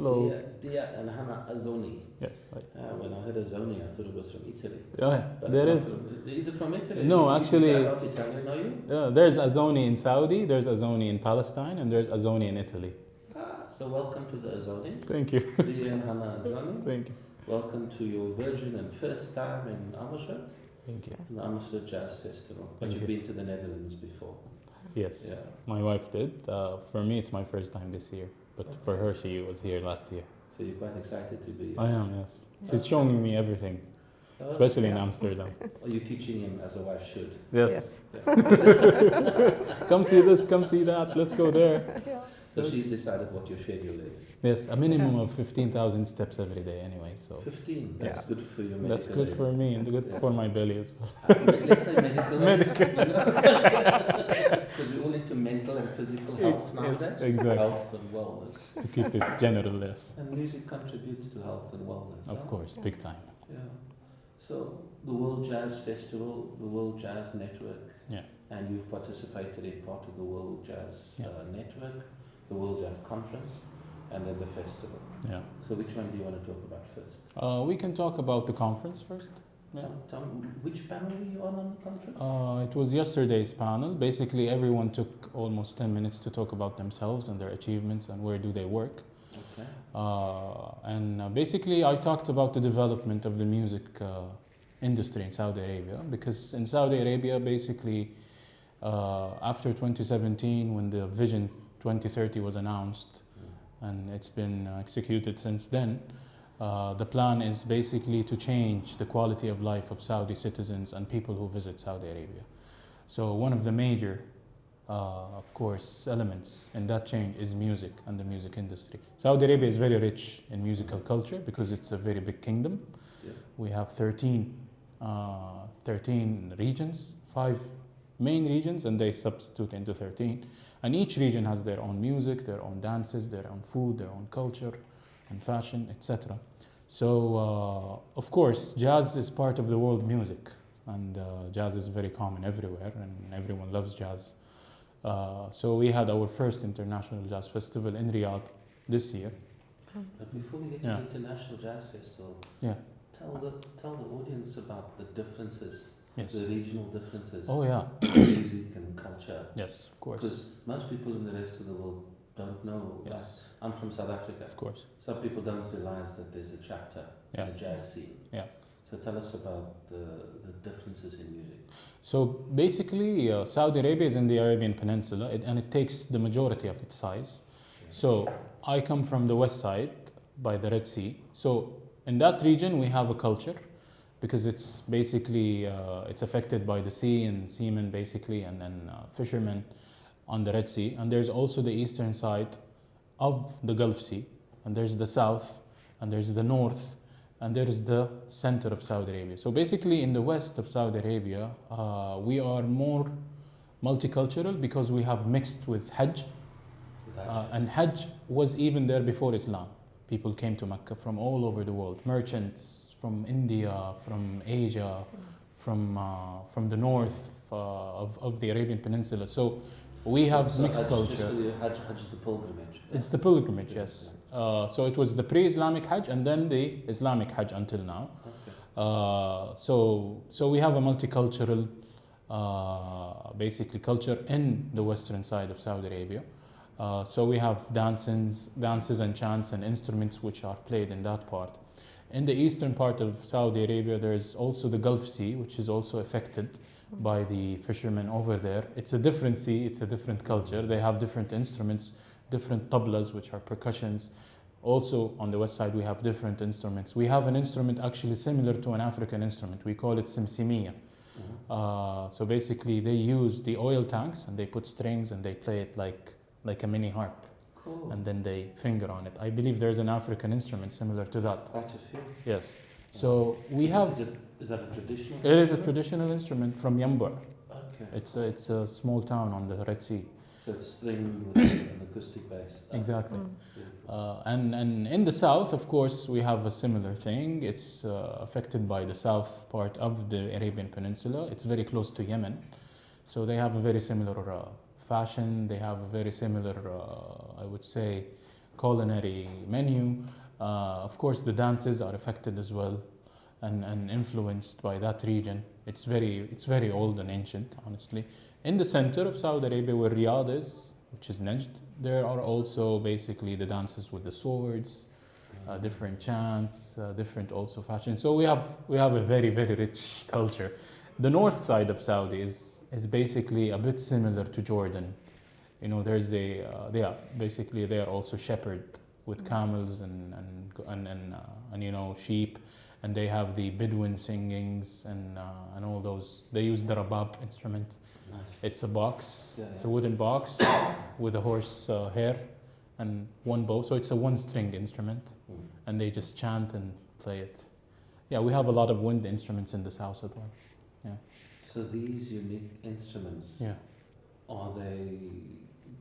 Hello. Diya and Hannah Azzony. Yes. When I heard Azzony, I thought it was from Italy. Oh, yeah. But There it's is. not from, is it from Italy? No, You actually. guys aren't Italian, are you? There's Azzony in Saudi, there's Azzony in Palestine, and there's Azzony in Italy. So welcome to the Azzonis. Thank you. Diya and Hannah Azzony. Thank you. Welcome to your virgin and first time in Amersfoort. Thank you. The Amersfoort Jazz Festival. But Thank you've you. been to the Netherlands before. Yes. Yeah. My wife did. For me, it's my first time this year, but for her, she was here last year. So you're quite excited to be here. I am, yes. She's showing me everything, Oh, especially in Amsterdam. Are you teaching him as a wife should? Yes. Yeah. Come see this, come see that, let's go there. So she's decided what your schedule is. Yes, a minimum of 15,000 steps every day anyway, so. 15. That's Yeah. good for your medical That's good aid. for me and good Yeah. for my belly as well. Let's say medical. Medical. Because we're all into mental and physical health Yes, nowadays. exactly. Health and wellness. To keep it general, yes. And music contributes to health and wellness. Of huh? course, big time. Yeah. So the World Jazz Festival, the World Jazz Network. Yeah. And you've participated in part of the World Jazz Yeah. Network, the World Jazz Conference, and then the festival. Yeah. So which one do you want to talk about first? We can talk about the conference first. Yeah. Tell me, which panel were you on the conference? It was yesterday's panel. Basically, everyone took almost 10 minutes to talk about themselves and their achievements and where do they work. Okay. Basically, I talked about the development of the music industry in Saudi Arabia, because in Saudi Arabia, basically, after 2017, when the Vision 2030 was announced, and it's been executed since then, the plan is basically to change the quality of life of Saudi citizens and people who visit Saudi Arabia. So one of the major, of course, elements in that change is music and the music industry. Saudi Arabia is very rich in musical culture because it's a very big kingdom. Yeah. We have 13 regions, 5 main regions, and they substitute into 13. And each region has their own music, their own dances, their own food, their own culture and fashion, etc. So, of course, jazz is part of the world music, and jazz is very common everywhere, and everyone loves jazz. So we had our first International Jazz Festival in Riyadh this year. But before we get Yeah. to the International Jazz Festival, Yeah. tell the audience about the differences, Yes. the regional differences Oh, yeah. in music and culture. Yes, of course. Because most people in the rest of the world don't know. Yes, I'm from South Africa. of course. Some people don't realize that there's a chapter Yeah. in the jazz scene. Yeah. So tell us about the differences in music. So basically, Saudi Arabia is in the Arabian Peninsula, and it takes the majority of its size. So I come from the west side by the Red Sea. So in that region, we have a culture because it's basically it's affected by the sea and seamen basically, and then fishermen on the Red Sea. And there's also the eastern side of the Gulf Sea, and there's the south, and there's the north, and there is the center of Saudi Arabia. So basically, in the west of Saudi Arabia, we are more multicultural because we have mixed with Hajj. And Hajj was even there before Islam. People came to Mecca from all over the world. Merchants from India, from Asia, from the north of the Arabian Peninsula. So we have mixed culture. Hajj is the pilgrimage. It's the pilgrimage, yes. So it was the pre-Islamic Hajj and then the Islamic Hajj until now. Okay. So we have a multicultural, basically culture in the western side of Saudi Arabia. So we have dances and chants and instruments which are played in that part. In the eastern part of Saudi Arabia, there is also the Gulf Sea, which is also affected by the fishermen over there. It's a different sea, it's a different culture. They have different instruments, different tablas, which are percussions. Also on the west side, we have different instruments. We have an instrument actually similar to an African instrument. We call it simsimiya. So basically, they use the oil tanks and they put strings and they play it like a mini harp. Cool. And then they finger on it. I believe there's an African instrument similar to that. Quite a few. Yes. So we have. Is that a traditional? It is a traditional instrument from Yamba. Okay. It's a small town on the Red Sea. So it's stringed with an acoustic bass. Exactly. Beautiful. And in the south, of course, we have a similar thing. It's affected by the south part of the Arabian Peninsula. It's very close to Yemen. So they have a very similar fashion. They have a very similar, I would say, culinary menu. Of course, the dances are affected as well, and influenced by that region. It's very old and ancient, honestly. In the center of Saudi Arabia, where Riyadh is, which is Najd, there are also basically the dances with the swords, different chants, different also fashion. So we have a very rich culture. The north side of Saudi is basically a bit similar to Jordan. You know, there's basically they are also shepherd with camels and you know, sheep, and they have the Bedouin singings and all those. They use the rabab instrument. Nice. It's a box. Yeah, It's a wooden box with a horse hair and one bow. So it's a one-string instrument, and they just chant and play it. Yeah, we have a lot of wind instruments in this house as well. Yeah. So these unique instruments, Yeah. are they?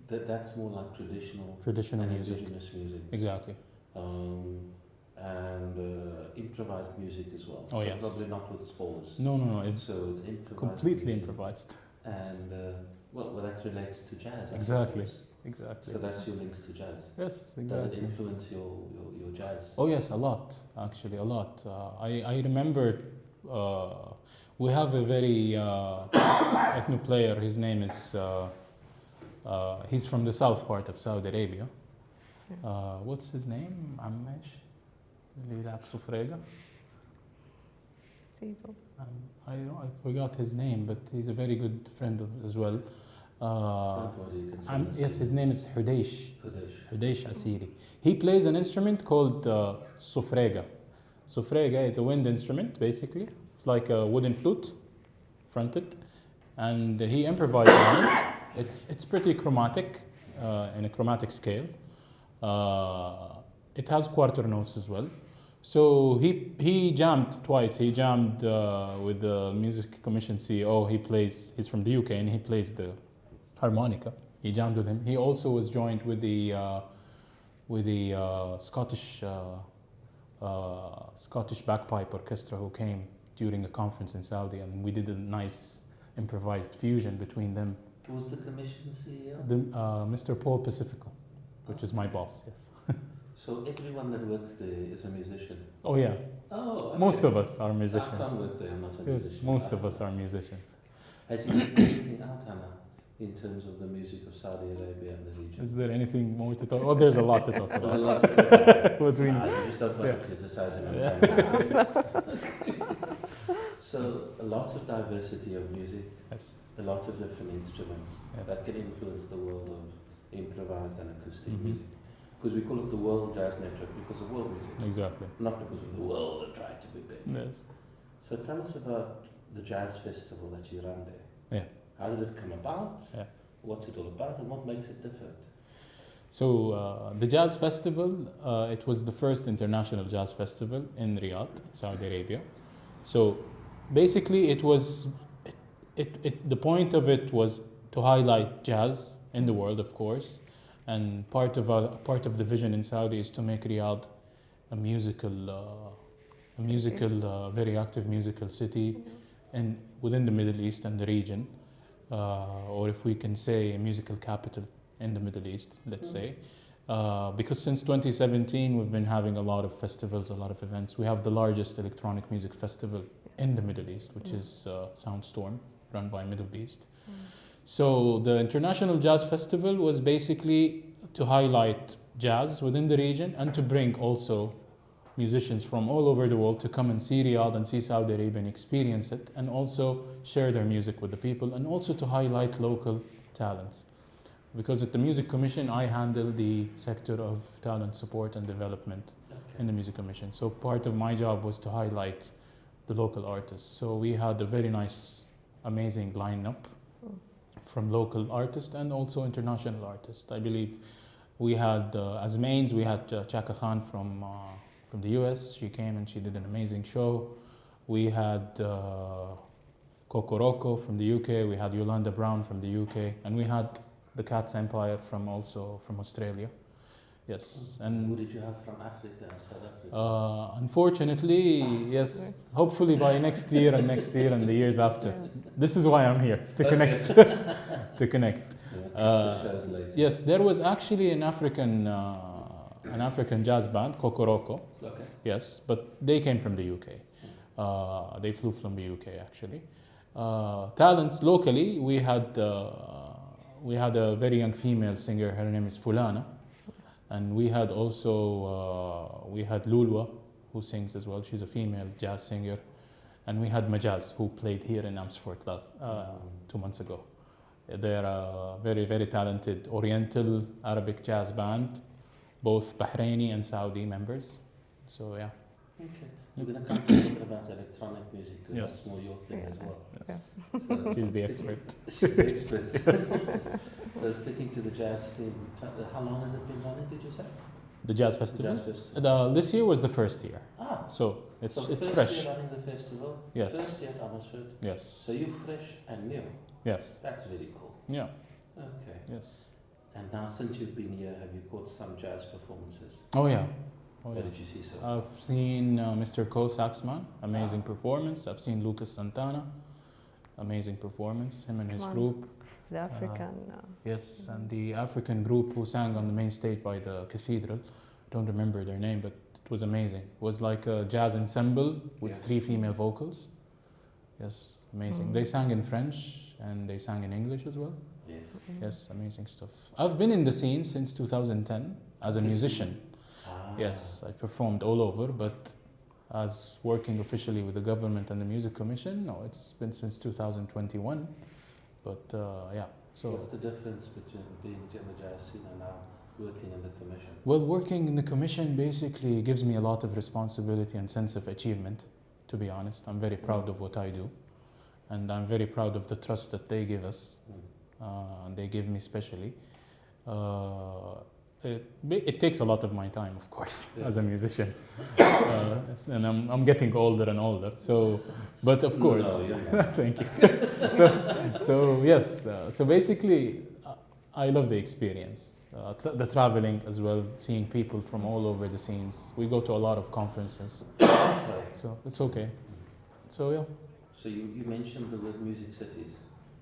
That's more like traditional and music. indigenous music. Exactly. And improvised music as well. Oh, so yes. Probably not with scores. No. It's So it's improvised. completely music. improvised. And well, that relates to jazz. I Exactly. suppose. Exactly. So that's your links to jazz. Yes, exactly. Does it influence your jazz? Oh yes, a lot. Actually, a lot. I remember we have a very ethno player. His name is he's from the south part of Saudi Arabia. What's his name? Ammesh. اللي يلعب سفريجة. I forgot his name, but he's a very good friend as well. Don't worry, you can send us Yes, his name is Hudaysh. Hudaysh. Asiri. He plays an instrument called sufrega. Sufrega, it's a wind instrument, basically. It's like a wooden flute, fronted, and he improvised on it. It's pretty chromatic, in a chromatic scale. It has quarter notes as well. So he jammed twice. He jammed with the Music Commission CEO. He's from the UK, and he plays the harmonica. He jammed with him. He also was joined with the Scottish bagpipe orchestra who came during a conference in Saudi, and we did a nice improvised fusion between them. Who's the commission CEO? Mr. Paul Pacifico, which is my boss. Yes. So everyone that works there is a musician. Oh yeah. Oh. Okay. Most of us are I musicians. can't work there. I'm not a Yes, musician. most of us are musicians. Has he left anything out, Hannah, in terms of the music of Saudi Arabia and the region? Is there anything more to talk? Oh, there's a lot to talk There's a about. lot to talk about. Between You just don't want Yeah. to criticize him. Yeah. So a lot of diversity of music, yes. a lot of different instruments Yeah. that can influence the world of improvised and acoustic Mhm. music. Because we call it the World Jazz Network because of world music, Exactly. not because of the world and try to be big. Yes. So tell us about the jazz festival that you run there. Yeah. How did it come about? Yeah. What's it all about and what makes it different? So the Jazz Festival, it was the first international jazz festival in Riyadh, Saudi Arabia. So basically, the point of it was to highlight jazz in the world, of course, and part of the vision in Saudi is to make Riyadh a very active musical city, and within the Middle East and the region, or if we can say a musical capital in the Middle East, let's say. Because since 2017, we've been having a lot of festivals, a lot of events. We have the largest electronic music festival in the Middle East, which is Soundstorm, run by Middle East. So the International Jazz Festival was basically to highlight jazz within the region and to bring also musicians from all over the world to come and see Riyadh and see Saudi Arabia and experience it, and also share their music with the people, and also to highlight local talents. Because at the Music Commission, I handle the sector of talent support and development in the Music Commission. So part of my job was to highlight the local artists. So we had a very nice, amazing lineup from local artists and also international artists. I believe we had, as mains, we had Chaka Khan from the US. She came and she did an amazing show. We had Coco Rocco from the UK. We had Yolanda Brown from the UK. And we had the Cats Empire from Australia. Yes. And who did you have from Africa and South Africa? Unfortunately, yes. Hopefully by next year and the years after. This is why I'm here, to connect. To connect. Shows later. Yes, there was actually an African an African jazz band, Kokoroko. Okay. Yes, but they came from the UK. They flew from the UK actually. Talents locally, we had a very young female singer. Her name is Fulana, and we had also we had Lulwa, who sings as well. She's a female jazz singer, and we had Majaz, who played here in Amersfoort 2 months ago. They're a very, very talented Oriental Arabic jazz band, both Bahraini and Saudi members. So yeah. Okay. We're going to come to talking about electronic music because Yes. that's more your thing as well. Yes. So She's the sticking- expert. She's the expert. So sticking to the jazz theme, how long has it been running, did you say? The Jazz The Festival. jazz festival. This year was the first year, Ah, so it's so it's first fresh. year running the festival, Yes. first year at Amersfoort. Yes. So you're fresh and new. Yes. That's very cool. Yeah. Okay. Yes. And now since you've been here, have you caught some jazz performances? Oh yeah. Oh What yeah. did you see so far? I've seen Mr. Cole Saxman, amazing performance. I've seen Lucas Santana, amazing performance. Him and his Come on. group. The African. Yes, and the African group who sang on the main stage by the cathedral. Don't remember their name, but it was amazing. It was like a jazz ensemble with Yeah. 3 female vocals. Yes, amazing. Mm. They sang in French and they sang in English as well. Yes. Yes, amazing stuff. I've been in the scene since 2010 as a Okay. musician. Ah. Yes, I performed all over, but as working officially with the government and the Music Commission, no, it's been since 2021. But yeah, so. What's the difference between being in the jazz scene and now working in the commission? Well, working in the commission basically gives me a lot of responsibility and sense of achievement, to be honest. I'm very proud of what I do, and I'm very proud of the trust that they give us, and they give me especially. It takes a lot of my time, of course, Yeah. as a musician, and I'm getting older and older. So, but of course, No, you're not. thank you. So yes, so basically, I love the experience. The traveling as well, seeing people from all over the scenes. We go to a lot of conferences, That's right. so it's okay. So yeah, So you mentioned the word music cities.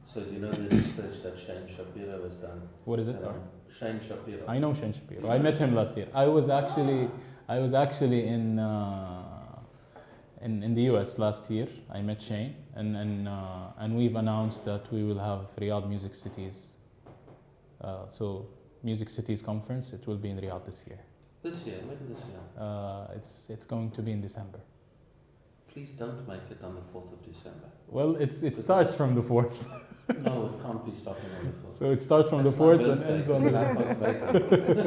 So do you know the research that Shane Shapiro has done? what is it? Sorry. Shane Shapiro. I know Shane Shapiro. I met him last year. I was actually in the US last year. I met Shane, and we've announced that we will have Riyadh Music Cities. So Music Cities Conference. It will be in Riyadh this year. This year, when this year? It's going to be in December. Please don't make it on the 4th of December. Well, it starts from the 4th. No, it can't be starting on the 4th. So it starts from That's the my 4th and birthday, ends on the. because I can't make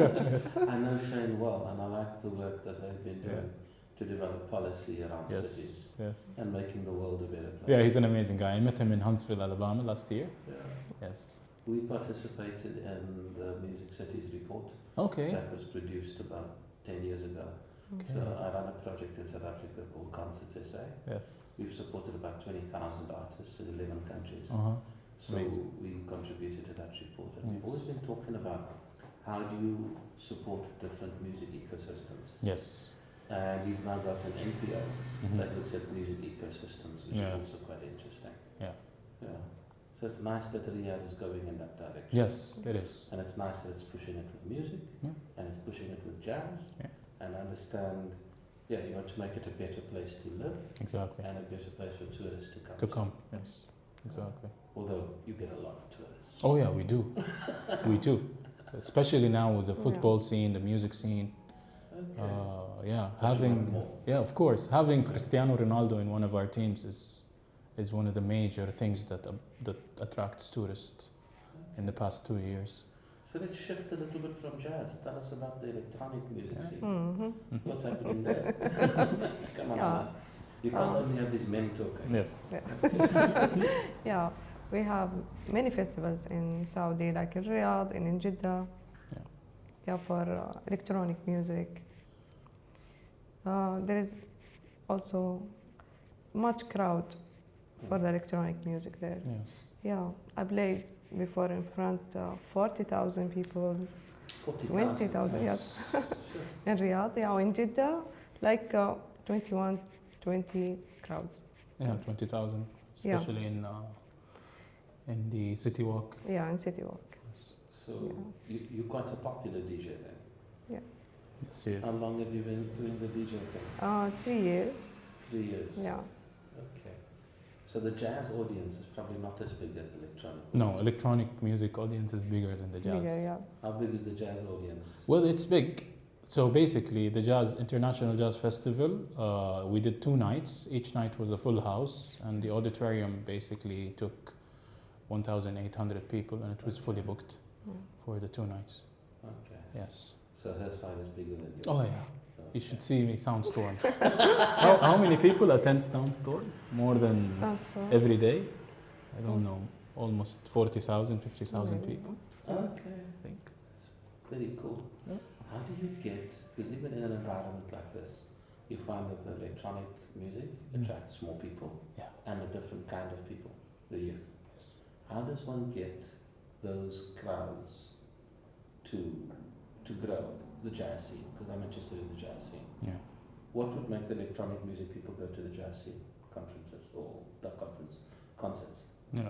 it. I know Shane well, and I like the work that they've been doing to develop policy around cities Yes, yes. and making the world a better place. Yeah, he's an amazing guy. I met him in Huntsville, Alabama last year. Yeah. Yes. We participated in the Music Cities report Okay. that was produced about 10 years ago. So I run a project in South Africa called Concerts SA. Yes. We've supported about 20,000 artists in 11 countries. Uh-huh. So Amazing. we contributed to that report. And we've Yes. always been talking about how do you support different music ecosystems. Yes. And he's now got an NPO Mhm. that looks at music ecosystems, which Yeah. is also quite interesting. Yeah. Yeah. So it's nice that Riyadh is going in that direction. Yes, it is. And it's nice that it's pushing it with music, Yeah. and it's pushing it with jazz, Yeah. and understand, you want to make it a better place to live Exactly. and a better place for tourists to come. To come. Yes. Exactly. Although you get a lot of tourists. Oh yeah, we do. We do. Especially now with the Yeah. football scene, the music scene. Okay. Yeah, But you having want more. yeah, of course, having Cristiano Ronaldo in one of our teams is one of the major things that attracts tourists in the past 2 years. So let's shift a little bit from jazz. Tell us about the electronic music Yeah. scene. Mm-hmm. What's happening there? Come on, Yeah. man. You can't only have these men talking. Yes. Yeah, we have many festivals in Saudi, like in Riyadh and in Jeddah. Yeah. Yeah, for electronic music. There is also much crowd for the electronic music there. Yes. Yeah, I played before in front 40,000 people, 40,000. 20,000, yes. Sure. In Riyadh, yeah, or in Jeddah, like 21, 20 crowds. Yeah, 20,000, Yeah. especially in the city walk. Yeah, in City Walk. So Yeah. you're quite a popular DJ then? Yes, yes. How long have you been doing the DJ thing? 3 years. 3 years. Yeah. Okay. So the jazz audience is probably not as big as the electronic. No, audience. electronic music audience is bigger than the jazz. Bigger, yeah. How big is the jazz audience? Well, it's big. So basically, the Jazz International Jazz Festival, we did 2 nights. Each night was a full house, and the auditorium basically took 1,800 people, and it was fully booked Yeah. for the 2 nights. Okay. Yes. So her side is bigger than yours. Oh yeah. Okay. You should see me Soundstorm. how many people attend Soundstorm? More than Sounds strong. every day? I don't know. Almost 40,000, 50,000 Maybe. people, Okay. I think. Very cool. Yeah. How do you get, because even in an environment like this, you find that the electronic music attracts more people Yeah. and a different kind of people, the youth. Yes. How does one get those crowds to grow, the jazz scene? Because I'm interested in the jazz scene. Yeah. What would make the electronic music people go to the jazz scene conferences or not conference, concerts? Yeah.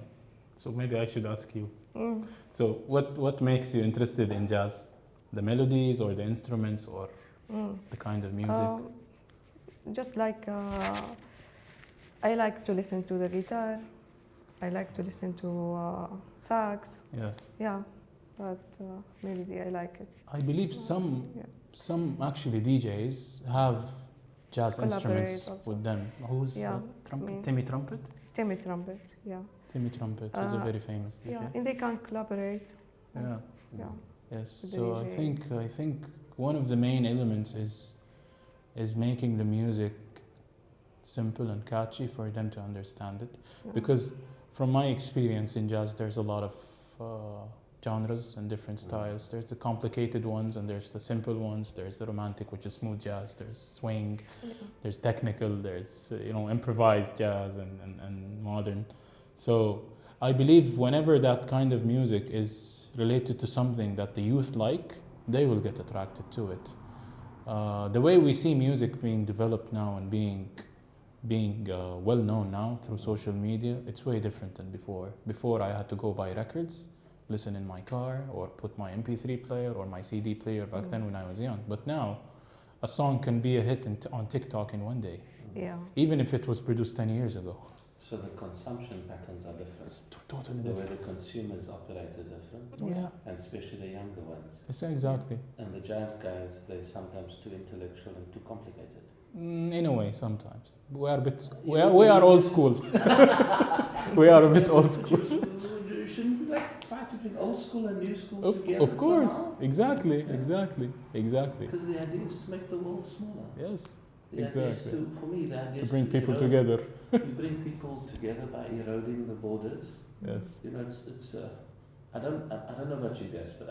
So maybe I should ask you. Mm. So what makes you interested in jazz? The melodies or the instruments or Mm. the kind of music? Just like I like to listen to the guitar. I like to listen to sax. Yes. Yeah, but melody I like it. I believe Yeah. some actually DJs have jazz Collaborate instruments also. with them. Who's Yeah, trumpet? me. Timmy Trumpet? Timmy trumpet. Yeah, Timmy Trumpet is a very famous DJ. yeah, and they can collaborate. Yeah. Yeah. Yes. With the So I DJ. think one of the main elements is making the music simple and catchy for them to understand it. Yeah. Because from my experience in jazz, there's a lot of genres and different styles. There's the complicated ones and there's the simple ones. There's the romantic, which is smooth jazz. There's swing. Yeah. There's technical. There's improvised jazz and modern. So I believe whenever that kind of music is related to something that the youth like, they will get attracted to it. The way we see music being developed now and being well known now through social media, it's way different than before. Before I had to go buy records, listen in my car, or put my MP3 player or my CD player back then when I was young. But now, a song can be a hit on TikTok in one day, Yeah. even if it was produced 10 years ago. So the consumption patterns are different. It's totally The way different. the consumers operate are different, Yeah, and especially the younger ones. it's exactly. And the jazz guys, they're sometimes too intellectual and too complicated. In a way, sometimes we are old school. We are a bit old school. Shouldn't we try to bring old school and new school Of together course, somehow? exactly. Because the idea is to make the world smaller. Yes, The idea is exactly. for me, the idea To is bring people erode- together. You bring people together by eroding the borders. Yes. It's I don't know about you guys, but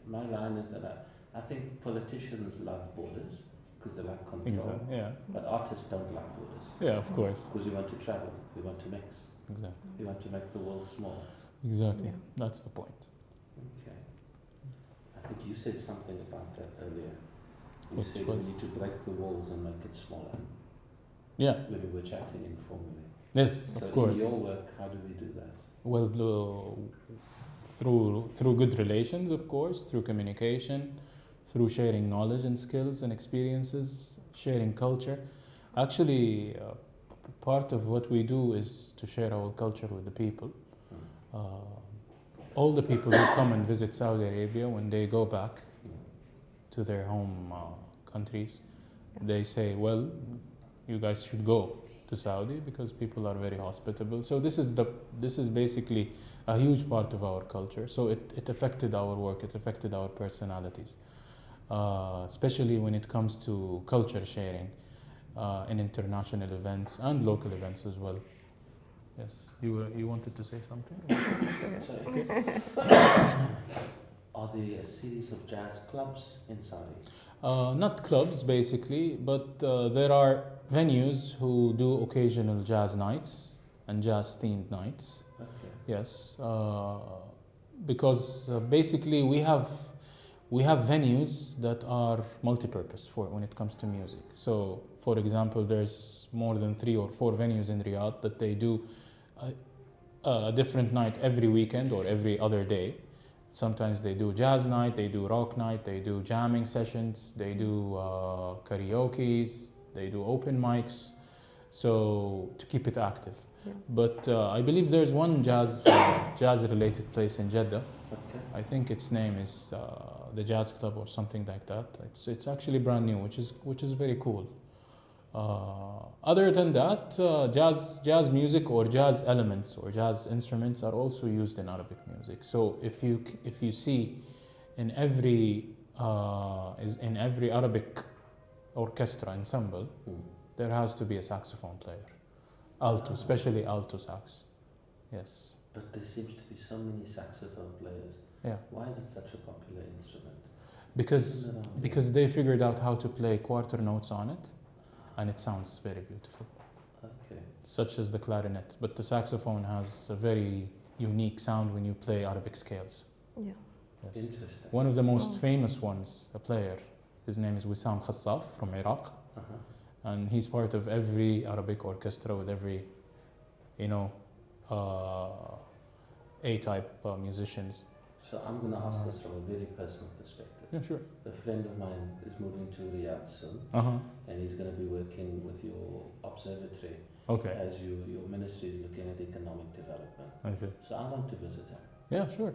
my line is that I think politicians love borders because they like control, Exactly. Yeah. but artists don't like borders Yeah. Of course. because we want to travel, we want to mix, Exactly. we want to make the world smaller. Exactly. Yeah. That's the point. Okay. I think you said something about that earlier. You Which said was? we need to break the walls and make it smaller Yeah. when we were chatting informally. Yes. So Of course. in your work, how do we do that? Well, through good relations, of course, through communication, through sharing knowledge and skills and experiences, sharing culture. Actually, part of what we do is to share our culture with the people. All the people who come and visit Saudi Arabia, when they go back to their home countries, they say, well, you guys should go to Saudi because people are very hospitable. So this is basically a huge part of our culture. So it affected our work, it affected our personalities, especially when it comes to culture sharing in international events and local events as well. Yes, you wanted to say something? Sorry. Are there a series of jazz clubs in Saudi? Not clubs, basically, but there are venues who do occasional jazz nights and jazz-themed nights. Okay. Yes, because basically we have venues that are multi-purpose for when it comes to music. So, for example, there's more than 3 or 4 venues in Riyadh that they do a different night every weekend or every other day. Sometimes they do jazz night, they do rock night, they do jamming sessions, they do karaoke's, they do open mics, so to keep it active. Yeah. But I believe there's one jazz-related place in Jeddah. Okay. I think its name is the Jazz Club or something like that. It's actually brand new, which is very cool. Other than that, jazz music or jazz elements or jazz instruments are also used in Arabic music. So if you see in every Arabic orchestra ensemble, there has to be a saxophone player, alto, especially alto sax. Yes. But there seems to be so many saxophone players. Yeah. Why is it such a popular instrument? Because they figured out how to play quarter notes on it, and it sounds very beautiful. Okay. Such as the clarinet, but the saxophone has a very unique sound when you play Arabic scales. Yeah. Yes. Interesting. One of the most famous ones, a player, his name is Wissam Khassaf from Iraq, and he's part of every Arabic orchestra with every, A-type musicians. So I'm going to ask this from a very personal perspective. Yeah, sure. A friend of mine is moving to Riyadh soon, and he's going to be working with your observatory Okay. as your ministry is looking at economic development. I see. So I want to visit him. Yeah, sure.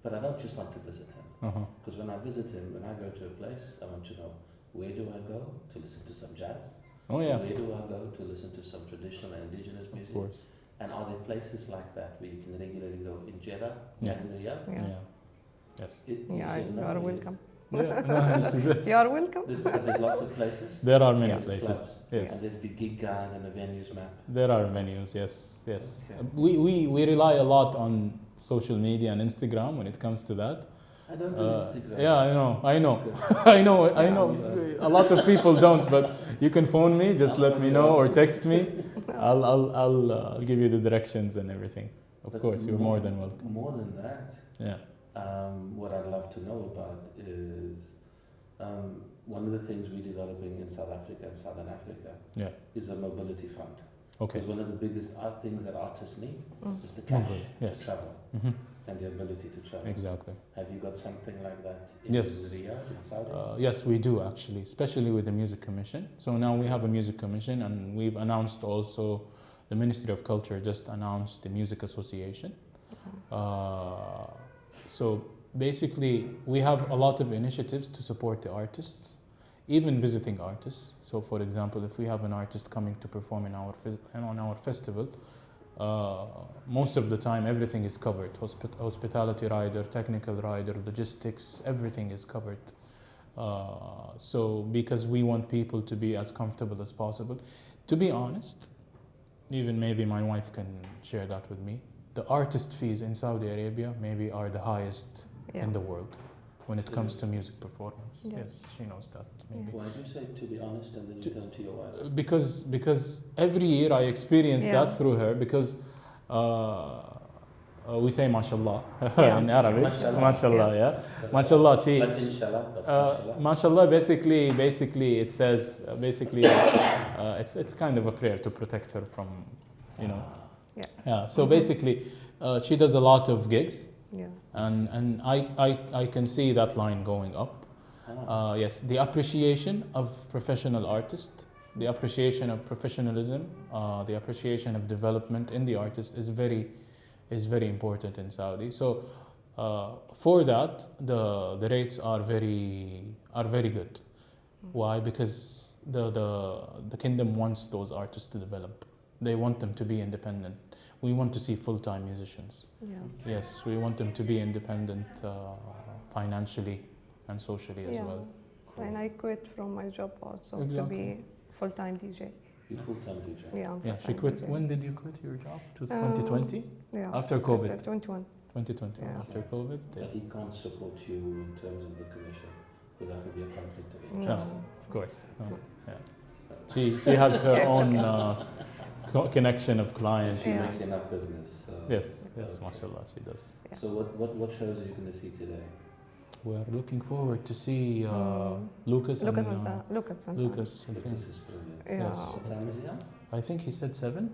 But I don't just want to visit him. Because when I visit him, when I go to a place, I want to know, where do I go to listen to some jazz? Oh yeah. Where do I go to listen to some traditional and indigenous music? Of course. And are there places like that where you can regularly go in Jeddah Yeah. and in Riyadh? Yeah. Yes. You Yeah, said you no, are yes. welcome. Yeah. You are welcome. There's lots of places. There are many There's places. clubs. Yes. And there's the gig guide and the venues map. There are venues, yes. Okay. We rely a lot on social media and Instagram when it comes to that. I don't do Instagram. Yeah, I know. Okay. I know. A lot of people don't, but you can phone me. Just let me know or text me. I'll give you the directions and everything. Of But course, you're more than welcome. More than that, Yeah. what I'd love to know about is one of the things we're developing in South Africa and Southern Africa Yeah. is a mobility fund. Okay. Because one of the biggest things that artists need is the cash Yes. to travel Mhm. and the ability to travel. Exactly. Have you got something like that in Yes. Riyadh, in Saudi? Yes, we do actually, especially with the Music Commission. So now we have a Music Commission, and we've announced also the Ministry of Culture just announced the Music Association. So basically, we have a lot of initiatives to support the artists, even visiting artists. So, for example, if we have an artist coming to perform in on our festival, most of the time everything is covered. Hospitality rider, technical rider, logistics, everything is covered. So because we want people to be as comfortable as possible. To be honest, even maybe my wife can share that with me, the artist fees in Saudi Arabia maybe are the highest in the world when it comes to music performance. Yes, she knows that maybe. Why do you say to be honest and then you turn to your wife? Because every year I experience that through her, because we say mashallah in Arabic. Mashallah, yeah. Mashallah, she. But inshallah, mashallah, basically it says, it's kind of a prayer to protect her from, Yeah. So basically, she does a lot of gigs. Yeah. And I can see that line going up. Yes, the appreciation of professional artists, the appreciation of professionalism, the appreciation of development in the artist is very important in Saudi. So for that, the rates are very good. Why? Because the kingdom wants those artists to develop. They want them to be independent. We want to see full-time musicians. Yeah. Yes, we want them to be independent financially and socially as well. And I quit from my job also to be full-time DJ. You're full-time DJ? Yeah, she quit. DJ. When did you quit your job? 2020? Yeah. After COVID? 2021. 2020, after COVID. But he can't support you in terms of the commission, because that would be a conflict of No. interest. Of course. No. Yeah. She has her own connection of clients. She makes enough business. Yes, mashallah, she does. Yeah. So what shows are you going to see today? We're looking forward to see Lucas. Lucas Lucas, I think. Lucas is brilliant. Yeah. Yes. What time is he on? I think he said 7.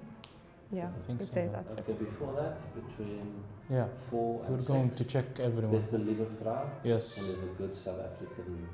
Yeah, I think we so. say that's it. Okay, before that, between Yeah, 4 and we're 6, going to check everyone. there's the Lieve Vrouw, and Yes, there's a good South African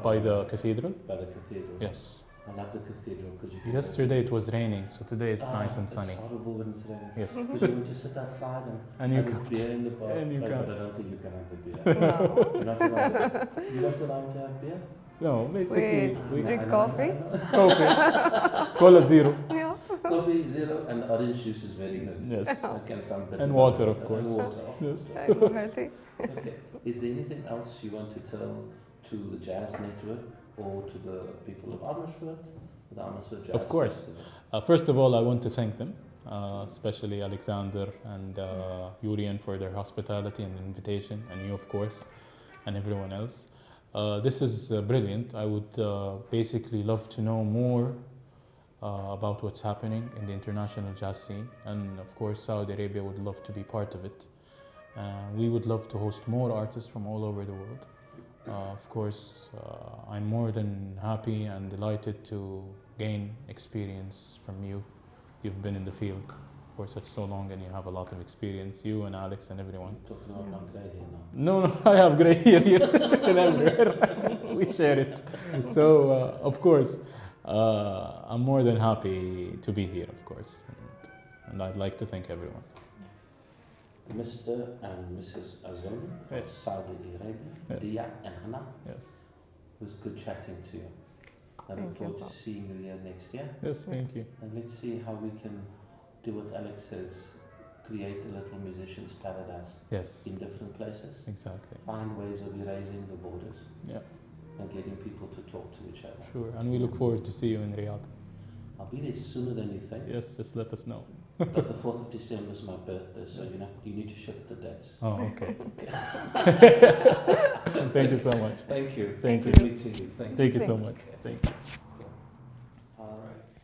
by the cathedral. by the cathedral. Yes. I love the cathedral because you can. Yesterday it was raining, so today it's nice and sunny. It's horrible when it's raining. Yes. Because you want to sit outside And and you have a can't. beer in the bar. And you but can't. I don't think you can have the beer. No. You're not allowed. You're not allowed to have beer. No, basically We I drink know, coffee. I know. coffee, cola zero. Yeah. Coffee 0 and the orange juice is very good. Yes. Okay, some bitter And water, ones of and course. water, of Yes. course. I go healthy. Okay. Is there anything else you want to tell to the Jazz Network or to the people of Amersfoort, the Amersfoort Jazz Of course. Festival? First of all, I want to thank them, especially Alexander and Yurian for their hospitality and invitation, and you, of course, and everyone else. This is brilliant. I would basically love to know more about what's happening in the international jazz scene, and of course, Saudi Arabia would love to be part of it. We would love to host more artists from all over the world. Of course, I'm more than happy and delighted to gain experience from you. You've been in the field for so long and you have a lot of experience, you and Alex and everyone. You're talking about my grey hair now. No, I have grey hair here and everywhere. We share it. So, of course, I'm more than happy to be here, of course. And I'd like to thank everyone. Mr. and Mrs. Azzony from Yes. Saudi Arabia, Yes. Diya and Hannah, Yes. it was good chatting to you. I Thank look you forward so to seeing you here next year. Yes, thank you. And let's see how we can do what Alex says, create a little musician's paradise Yes, in different places. exactly. Find ways of erasing the borders Yeah, and getting people to talk to each other. sure. And we look forward to see you in Riyadh. I'll be there sooner than you think. Yes, just let us know. But the 4th of December is my birthday, so you need to shift the dates. Oh, okay. Thank you so much. Thank you. Thank you. Good meeting you. Thank you. Thank you so Thank much. you. Thank you. All right.